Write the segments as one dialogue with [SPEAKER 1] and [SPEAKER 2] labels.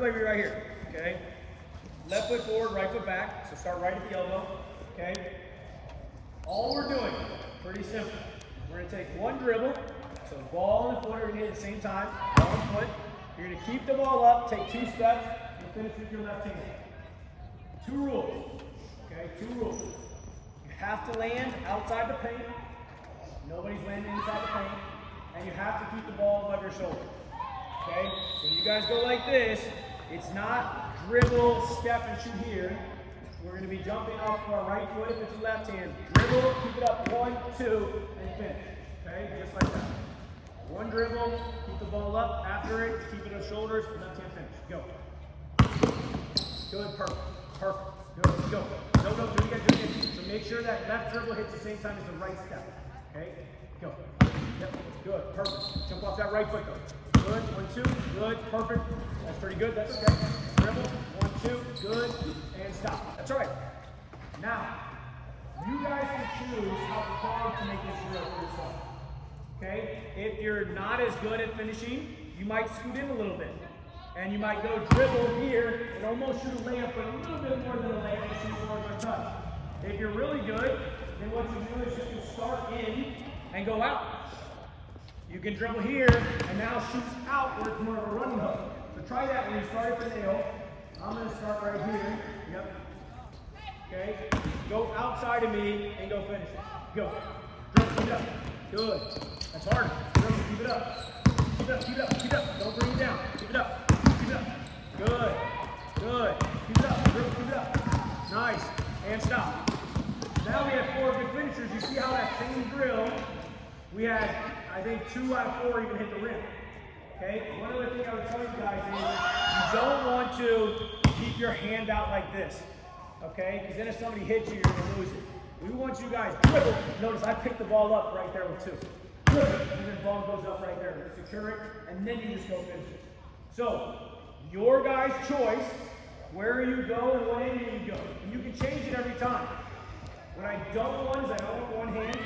[SPEAKER 1] everybody be right here, okay? Left foot forward, right foot back. So start right at the elbow, okay? All we're doing, pretty simple. We're gonna take one dribble. So ball and foot are gonna hit at the same time, ball and foot. You're gonna keep the ball up, take 2 steps, and finish with your left hand. 2 rules, okay? 2 rules. You have to land outside the paint. Nobody's landing inside the paint. And you have to keep the ball above your shoulder, okay? So you guys go like this. It's not dribble, step, and shoot here. We're gonna be jumping off of our right foot if it's your left hand. Dribble, keep it up, 1, 2, and finish, okay? Just like that. 1 dribble, keep the ball up, after it, keep it on shoulders, left hand finish. Go. Good, perfect, good, go. No, do it again. So make sure that left dribble hits the same time as the right step, okay? Go. Yep, good, perfect. Jump off that right foot though. Good, 1, 2, good, perfect. That's pretty good, that's okay. Dribble, 1, 2, good, and stop. That's all right. Now, you guys can choose how hard to make this drill for yourself. Okay? If you're not as good at finishing, you might scoot in a little bit. And you might go dribble here and almost shoot a layup, but a little bit more than a layup to shoot more than a touch. If you're really good, then what you do is you can start in and go out. You can dribble here and now shoot out where it's more of a running hook. So try that when you start at the nail. I'm going to start right here. Yep. Okay? Go outside of me and go finish it. Go. Dribble, keep it up. Good. That's hard. Dribble, keep it up. Keep it up, keep it up, keep it up. Don't bring it down. Keep it up. Keep it up. Good. Good. Keep it up. Dribble, keep it up. Nice. And stop. Now we have 4 good finishers. You see how that same drill, we had, I think, 2 out of 4 even hit the rim. Okay? One other thing I would tell you guys is you don't want to keep your hand out like this. Okay? Because then if somebody hits you, you're going to lose it. We want you guys dribble. Notice I picked the ball up right there with 2. Dribble. And then the ball goes up right there. Secure it. And then you just go finish it. So, your guys' choice, where you go and what angle you go. And you can change it every time. What I don't want is I don't want one hand.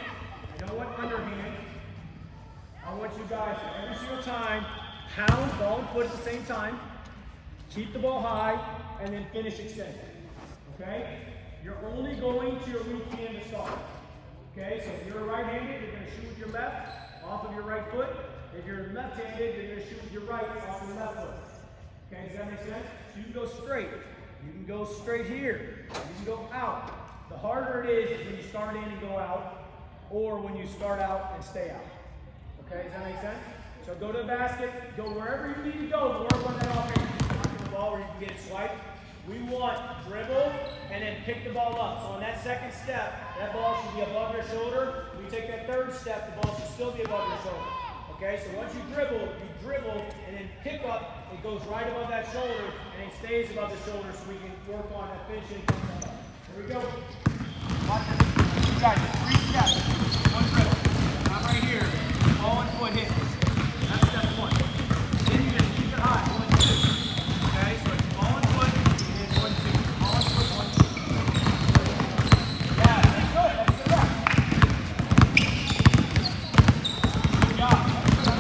[SPEAKER 1] I don't want underhand. I want you guys every single time pound ball and foot at the same time. Keep the ball high and then finish extended. Okay? You're only going to your weak hand to start. Okay? So if you're right-handed, you're going to shoot with your left off of your right foot. If you're left-handed, you're going to shoot with your right off of your left foot. Okay? Does that make sense? So you can go straight. You can go straight here. You can go out. The harder it is when you start in and go out, or when you start out and stay out. Okay, does that make sense? So go to the basket, go wherever you need to go to work on that offense. The ball where you can get it swiped. We want dribble and then pick the ball up. So on that second step, that ball should be above your shoulder. When you take that third step, the ball should still be above your shoulder. Okay, so once you dribble and then pick up, it goes right above that shoulder and it stays above the shoulder so we can work on that finishing. Here we go. Watch this. You guys, 3 steps. 1 dribble. I'm right here. Ball and foot hit. That's step 1. Then you just keep it high. 1, 2. Okay, so it's ball and foot and then 1, 2. Ball and foot, 1, 2. Yeah, that's good. That's good. Good job. I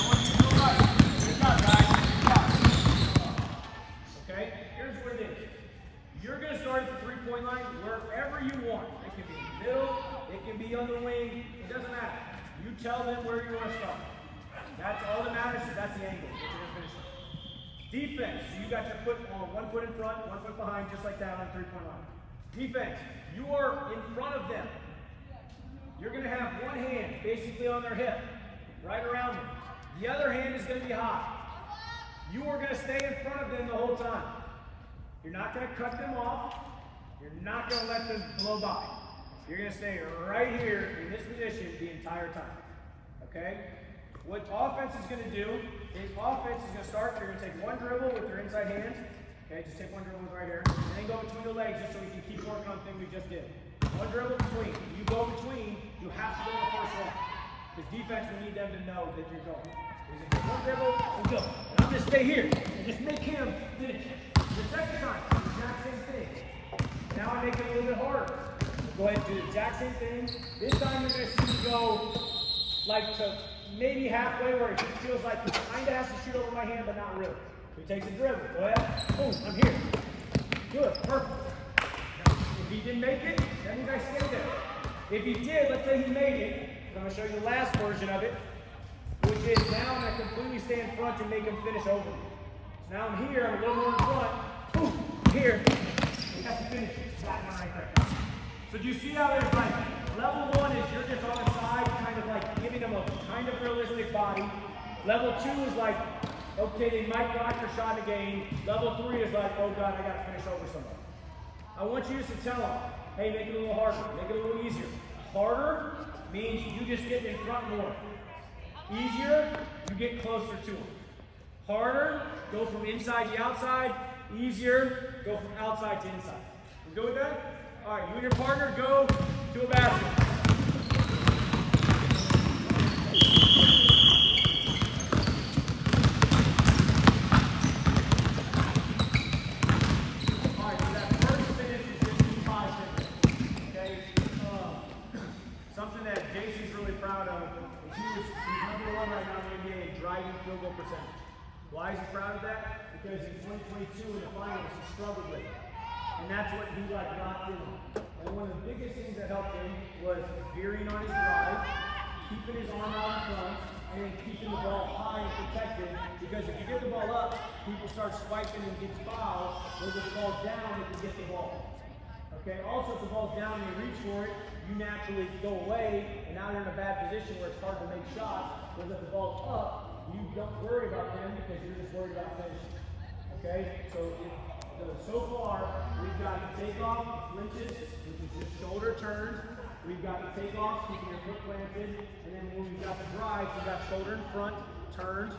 [SPEAKER 1] want you to do it right. Good job, guys. Good job. Okay, here's what it is. You're going to start at the 3-point line wherever you want. It can be middle, it can be on the wing, it doesn't matter. You tell them where you want to start. That's all that matters, is that's the angle that you're going to finish with. Defense, so you got your foot on 1 foot in front, 1 foot behind, just like that on the 3-point line. Defense, you are in front of them. You're going to have one hand basically on their hip, right around them. The other hand is going to be high. You are going to stay in front of them the whole time. You're not going to cut them off. You're not going to let them blow by. You're going to stay right here in this position the entire time. Okay? What offense is going to do is offense is going to start. You're going to take 1 dribble with your inside hand. Okay, just take 1 dribble right here. And then go between the legs just so we can keep working on the thing we just did. 1 dribble between. You go between, you have to go in the first one. Because defense, we need them to know that you're going. Is it 1 dribble and go? And I'm going to stay here and just make him finish. The second time, the exact same thing. Now I make it a little bit harder. Go ahead and do the exact same thing. This time you're going to see me go like to maybe halfway where it feels like he kind of has to shoot over my hand, but not really. He takes a dribble. Go ahead. Boom, I'm here. Good, perfect. If he didn't make it, that means I stay there. If he did, let's say he made it, I'm going to show you the last version of it, which is now I'm going to completely stay in front and make him finish over me. So now I'm here, I'm a little more in front. Boom, here. We have to finish it. That one right there. So do you see how there's like, level 1 is you're just on the side, kind of like giving them a kind of realistic body. Level 2 is like, okay, they might block your shot in the game. Level 3 is like, oh God, I got to finish over somebody. I want you just to tell them, hey, make it a little harder, make it a little easier. Harder means you just get in front more. Easier, you get closer to them. Harder, go from inside to outside. Easier, go from outside to inside. You good with that? All right, you and your partner go to a basket. All right, so that first finish is just 5 seconds. Okay? Something that Jason's really proud of is he's number 1 right now in the NBA in driving field goal percentage. Why is he proud of that? Because in 2022 in the finals he struggled with it. And that's what he got knocked in. And one of the biggest things that helped him was veering on his drive, keeping his arm out in front, and then keeping the ball high and protected. Because if you get the ball up, people start swiping and get fouled. When the ball's down, they can get the ball. Okay, also if the ball's down and you reach for it, you naturally go away, and now you're in a bad position where it's hard to make shots. Whereas if the ball's up, you don't worry about them because you're just worried about finishing. Okay, so far, we've got the takeoff, flinches, which is just shoulder turns. We've got the takeoff, keeping your foot planted. And then when we've got the drive, we've got shoulder in front, turns.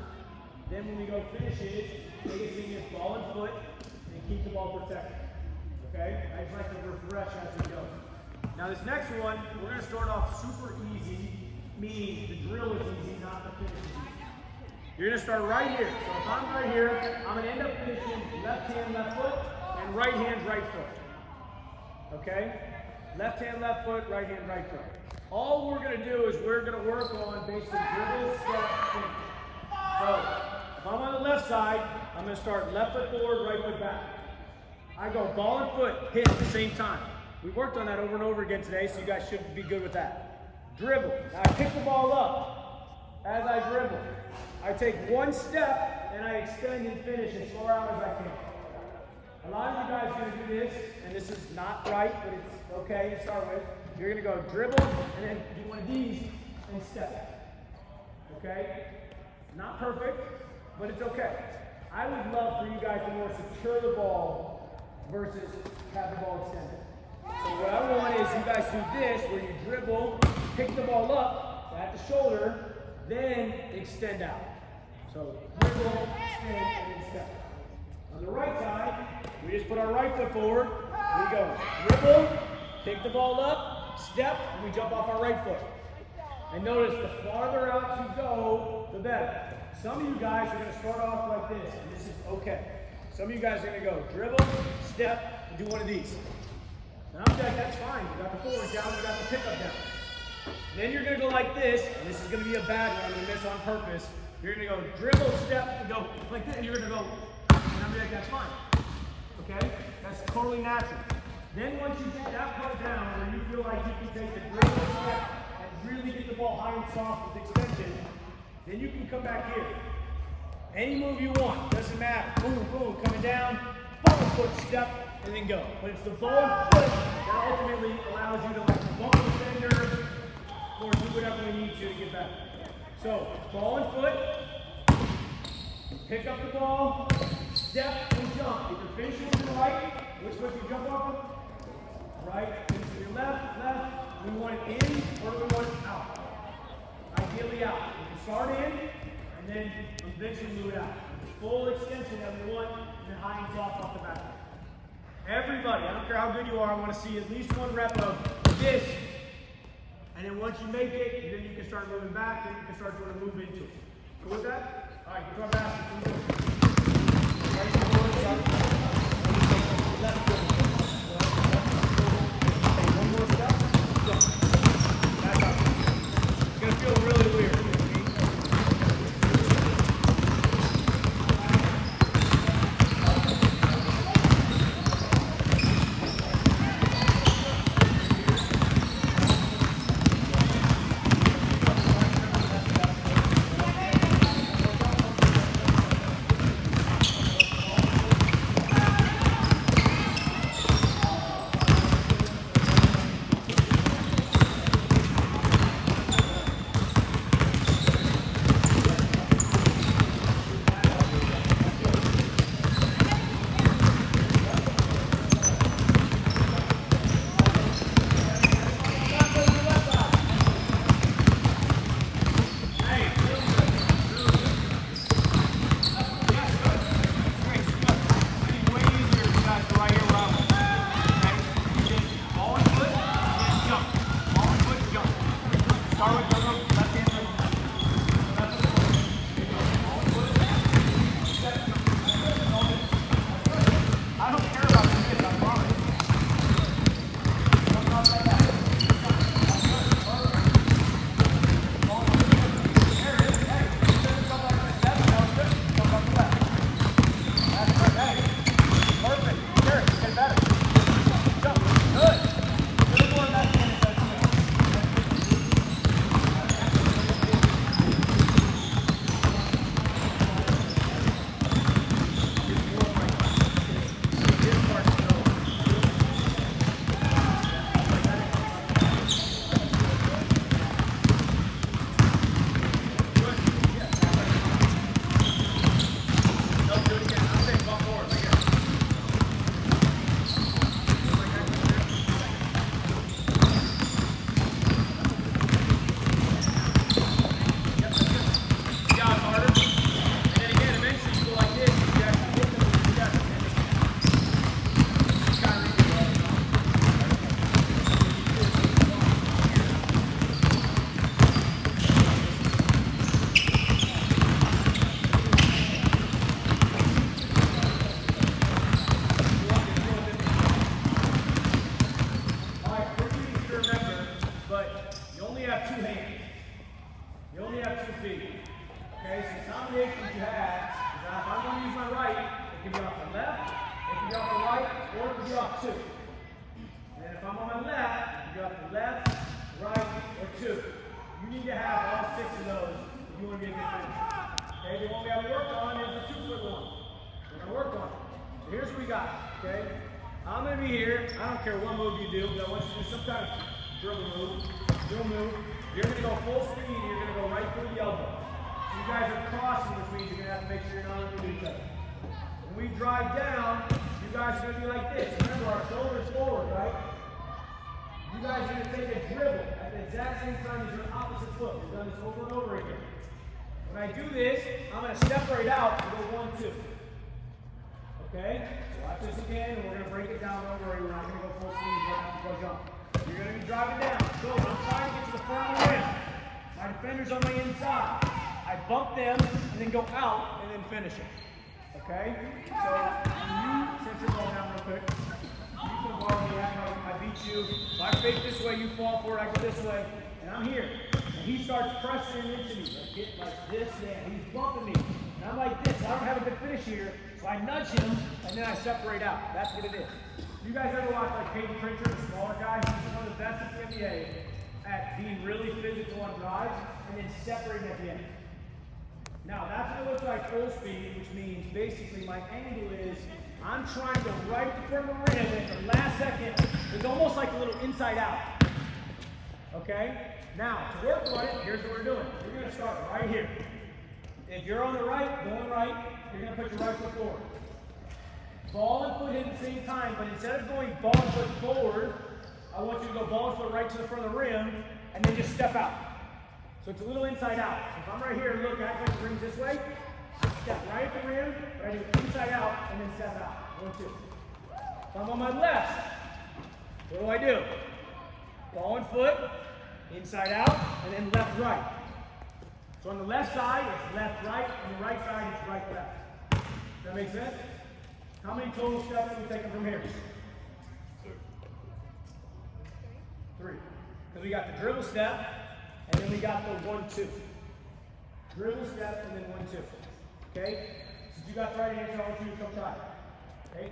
[SPEAKER 1] Then when we go finishes, biggest thing is ball and foot, and keep the ball protected. Okay? I just like to refresh as we go. Now this next one, we're going to start off super easy, meaning the drill is easy, not the finish is easy. You're going to start right here. So if I'm right here, I'm going to end up finishing left hand, left foot, and right hand, right foot. Okay? Left hand, left foot, right hand, right foot. All we're going to do is we're going to work on basically dribble, step, finish. So if I'm on the left side, I'm going to start left foot forward, right foot back. I go ball and foot, hit at the same time. We worked on that over and over again today, so you guys should be good with that. Dribble. Now I pick the ball up as I dribble. I take one step and I extend and finish as far out as I can. A lot of you guys are going to do this, and this is not right, but it's okay to start with. You're going to go dribble and then do one of these and step. Okay? Not perfect, but it's okay. I would love for you guys to more secure the ball versus have the ball extended. So what I want is you guys do this, where you dribble, pick the ball up at the shoulder, then extend out. So dribble, extend, and then step. On the right side, we just put our right foot forward. We go dribble, pick the ball up, step, and we jump off our right foot. And notice the farther out you go, the better. Some of you guys are going to start off like this, and this is okay. Some of you guys are going to go dribble, step, and do one of these. And I'm like, that's fine. You got the forward down, you got the pickup down. Then you're going to go like this, and this is going to be a bad one. I'm going to miss on purpose. You're going to go dribble, step, and go like this, and you're going to go, and I'm like, that's fine. Okay? That's totally natural. Then once you get that part down, where you feel like you can take the dribble, step, and really get the ball high and soft with extension, then you can come back here. Any move you want, doesn't matter. Boom, boom, coming down, ball foot, step, and then go. But it's the ball and foot that ultimately allows you to like bump the fender or do whatever you need to get better. So, ball and foot, pick up the ball, step, and jump. If you're finishing to the right, which foot you jump off of? Right, finish to your left, left. We want it in or we want it out. Ideally out. We can start in and then eventually move it out. The full extension that we want, and then high and soft off the back. Everybody, I don't care how good you are, I want to see at least one rep of this. And then once you make it, then you can start moving back, then you can start doing a move into it. Cool with that? All right, go back. Right forward, left foot. One more step. Go. That's up. It's going to feel really weird. speed. Okay, so the combinations you have is now if I'm going to use my right, it can be off the left, it can be off the right, or it can be off 2. And then if I'm on my left, it can be off the left, right, or 2. You need to have all 6 of those if you want to be a good finisher. Okay, the one we haven't worked on is the 2-foot one. We're going to work on it. So here's what we got, okay? I'm going to be here. I don't care what move you do, but I want you to do some kind of dribble move. You're going to go full speed, and you're going to go right through the elbow. So you guys are crossing, which means you're going to have to make sure you're not underneath each other. When we drive down, you guys are going to be like this. Remember, our shoulders forward, right? You guys are going to take a dribble at the exact same time as your opposite foot. We've done this over and over again. When I do this, I'm going to separate out and go 1, 2. Okay? So watch this again, and we're going to break it down over. We're not going to go full speed, we're going to go jump. You're going to be driving down. So I'm trying to get to the front of the rim. My defender's on my inside. I bump them, and then go out, and then finish it. Okay? So you set your ball down real quick. You can guard me, I beat you. If I fake this way, you fall for it, I go this way, and I'm here. And he starts pressing into me. I get like this, and he's bumping me. And I'm like this. I don't have a good finish here, so I nudge him, and then I separate out. That's what it is. You guys ever watch like Peyton Pritchard, the smaller guy? He's one of the best at the NBA at being really physical on drives and then separating at the end. Now that's what it looks like full speed, which means basically my angle is I'm trying to right in front of the rim, and at the last second, it's almost like a little inside out. Okay? Now, to work on it, here's what we're doing. We're going to start right here. If you're on the right, going right, you're going to put your right foot forward. Ball and foot at the same time, but instead of going ball and foot forward, I want you to go ball and foot right to the front of the rim, and then just step out. So it's a little inside out. So if I'm right here, look, act like the rim's this way, I step right at the rim, but I do inside out, and then step out. 1, 2. If I'm on my left, what do? Ball and foot, inside out, and then left, right. So on the left side, it's left, right, on the right side, it's right, left. Does that make sense? How many total steps are we taking from here? 3. Because we got the dribble step, and then we got the 1, 2. Dribble step, and then 1, 2. Okay? Since you got the right answer, I want you to come try it. Okay?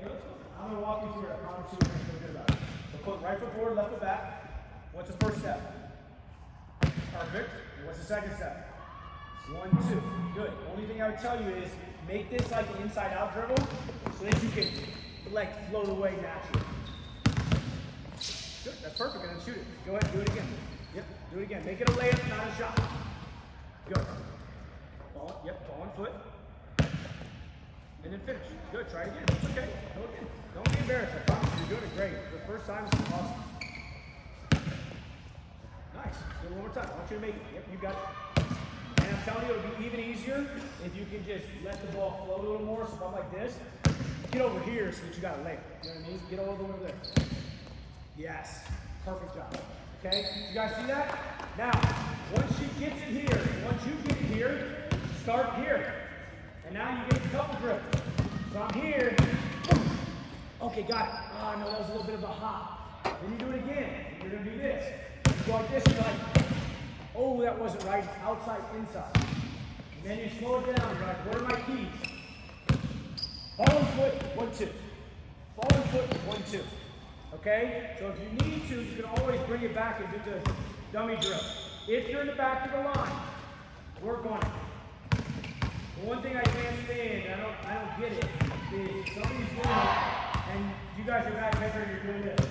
[SPEAKER 1] I'm going to walk you through it. I promise you we're going to feel good about it. So put right foot forward, left foot back. What's the first step? Perfect. And what's the second step? 1, 2. Good. Only thing I would tell you is make this like an inside out dribble so that you can like float away naturally. Good. That's perfect. And then shoot it. Go ahead and do it again. Yep. Do it again. Make it a layup, not a shot. Good. Ball. Yep. Ball and foot. And then finish. Good. Try it again. It's okay. Go again. Don't be embarrassed. I promise you, you're doing it great. The first time is awesome. Nice. Do it one more time. I want you to make it. Yep. You got it. And I'm telling you, it'll be even easier if you can just let the ball float a little more. So if I'm like this, get over here so that you got a layup. You know what I mean? Get all the way over there. Yes. Perfect job. Okay? You guys see that? Now, once she gets it here, once you get it here, start here. And now you get a couple dribbles. So I'm here. Boom. Okay, got it. Oh, no, that was a little bit of a hop. Then you do it again. You're going to do this. You go like this, and you're like, oh, that wasn't right. Outside, inside. And then you slow it down. You're like, where are my keys? Ball and foot, 1, 2. Ball and foot, 1, 2. Okay? So if you need to, you can always bring it back and do the dummy drill. If you're in the back of the line, work on it. The one thing I can't stand, I don't get it, is somebody's doing it, and you guys are back there and you're doing this.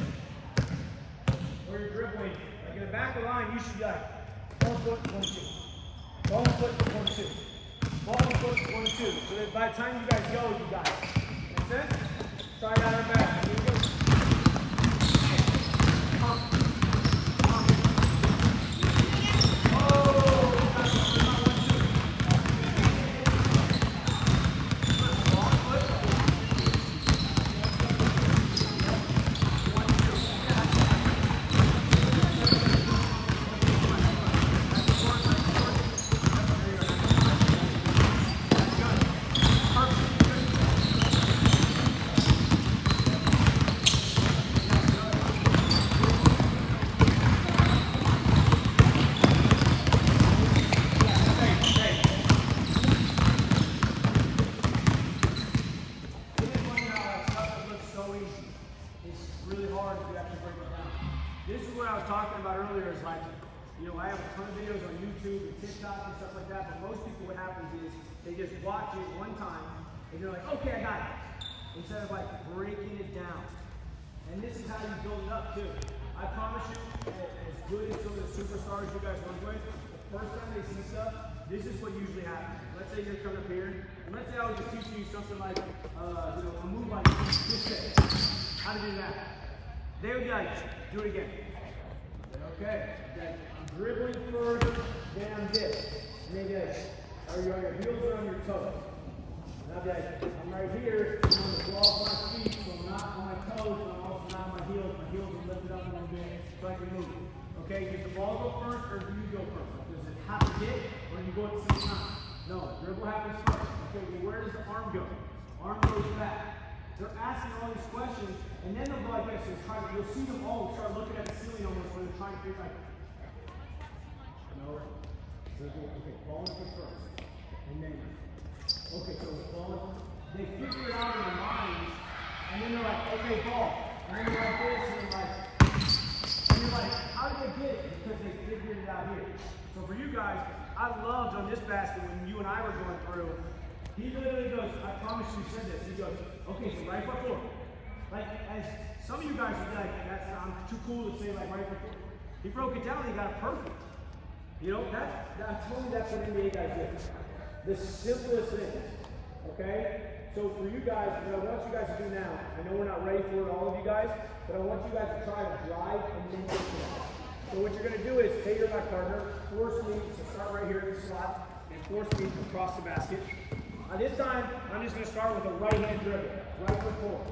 [SPEAKER 1] Or you're dribbling. Like in the back of the line, you should be like, ball and foot, 1, 2. Ball and foot, 1, 2. Ball and foot, 1, 2. So that by the time you guys go, you got it. Make sense? Try it out our back. Here we go. what I was talking about earlier is like, you know, I have a ton of videos on YouTube and TikTok and stuff like that, but most people what happens is they just watch it one time and they're like, okay, I got it. Instead of like breaking it down. And this is how you build it up too. I promise you, as good as some of the superstars you guys work with, the first time they see stuff, this is what usually happens. Let's say you're coming up here, and let's say I was just teaching you something like, you know, a move like this day. How to do that. They would be like, do it again. Okay, I'm dribbling first, then I'm this. And they'd be like, are you on your heels or on your toes? And I'd be like, I'm right here, I'm on the ball of my feet, so I'm not on my toes, but I'm also not on my heels. My heels are lifted up a little bit, so I can move. Okay, does the ball go first, or do you go first? Does it have to hit, or do you go at the same time? No, dribble happens first. Okay, well, where does the arm go? Arm goes back. They're asking all these questions, and then they'll go like this, you'll see them all start looking at the ceiling almost when they're trying to figure out. No. Okay, ball and foot first. And then, okay, so ball, they figure it out in their minds, and then they're like, okay, ball. And then they're like this, and they're like, and you're like, how did they get it? Because they figured it out here. So for you guys, I loved on this basket when you and I were going through, he literally goes, I promise you said this. He goes, okay, so right foot forward. Like, as some of you guys would be like, I'm too cool to say like right foot forward. He broke it down and he got it perfect. You know, I'm telling you that's what NBA guys do. The simplest thing. Okay? So for you guys, what I want you guys to do now, I know we're not ready for it, all of you guys, but I want you guys to try to drive and then get to that. So what you're going to do is take your my partner, force me to start right here in the slot, and force me to cross the basket. This time, I'm just going to start with a right hand dribble, right foot forward.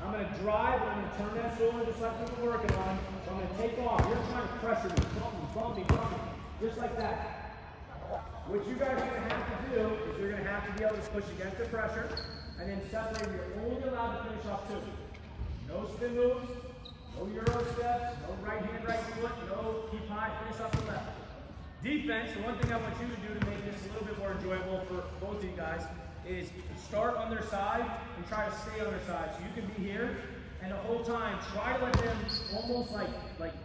[SPEAKER 1] I'm going to drive, and I'm going to turn that shoulder just like we were working on. So I'm going to take off. You're trying to pressure me, bump me, just like that. What you guys are going to have to do is you're going to have to be able to push against the pressure, and then separate. You're only allowed to finish off two. No spin moves, no Euro steps, no right hand, right foot, no keep high, finish off the left. Defense, the one thing I want you to do to make this a little bit more enjoyable for both of you guys is start on their side and try to stay on their side. So you can be here, and the whole time try to let them almost like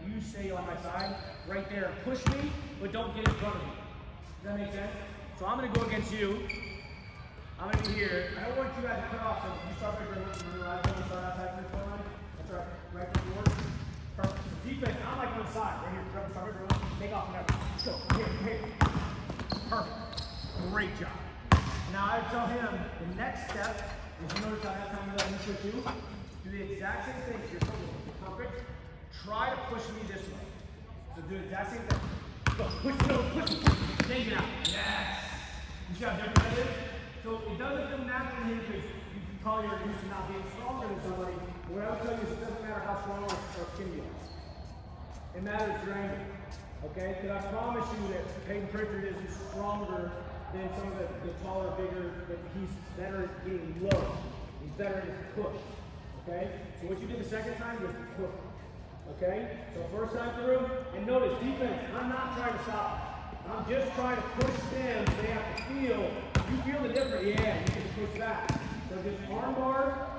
[SPEAKER 1] you stay on my side right there. Push me, but don't get in front of me. Does that make sense? So I'm going to go against you. I'm going to be here. I don't want you guys to cut off, so you start right there. Remember you start outside your phone line? That's right. Right forward. Perfect. So defense, I'm like on the side. Right here. Start right there. Take off and everything. Let's go. Here. Perfect. Great job. Now I tell him the next step is, you notice how that time you let me push you? Do the exact same thing. You're perfect. Try to push me this way. So do the exact same thing. Go. Push me. Change it out. Yes. You see how different that is? So it doesn't feel natural to him because you can call you're used to not being stronger than somebody. What I would tell you is it doesn't matter how strong or skinny you are. It matters your angle. Okay? Because I promise you that Peyton Pritchard is stronger than some of the taller, bigger, but he's better at getting low. He's better at his push. Okay? So what you did the second time was push. Okay? So first time through, and notice defense, I'm not trying to stop them. I'm just trying to push them so they have to feel. You feel the difference? Yeah, you can push back. So just arm bar,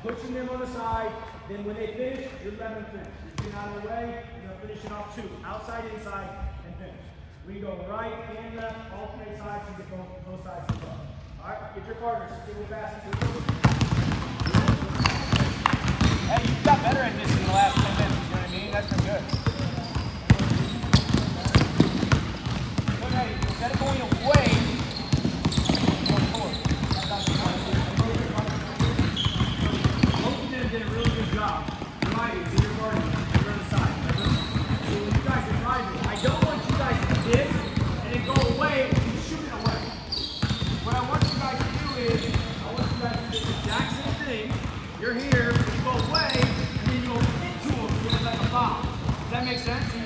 [SPEAKER 1] pushing them on the side, then when they finish, you're letting them finish. You're getting out of the way, you're going to finish it off two. Outside, inside, and finish. We go right and left, alternate sides, you get both sides as well. Alright, get your partners, get a little faster.
[SPEAKER 2] Hey, you got better at this in the last 10 minutes, you know what I mean? That's been good. Okay, instead of going away, go forward.
[SPEAKER 1] Both of them did a really good job. Driving to your partner, you're on the side. So when you guys are driving, I don't want you guys to do this and then go away and shoot it away. What I want you guys to do is, I want you guys to do the exact same thing. You're here, you go away, and then you go into them, so it's like a bomb. Does that make sense?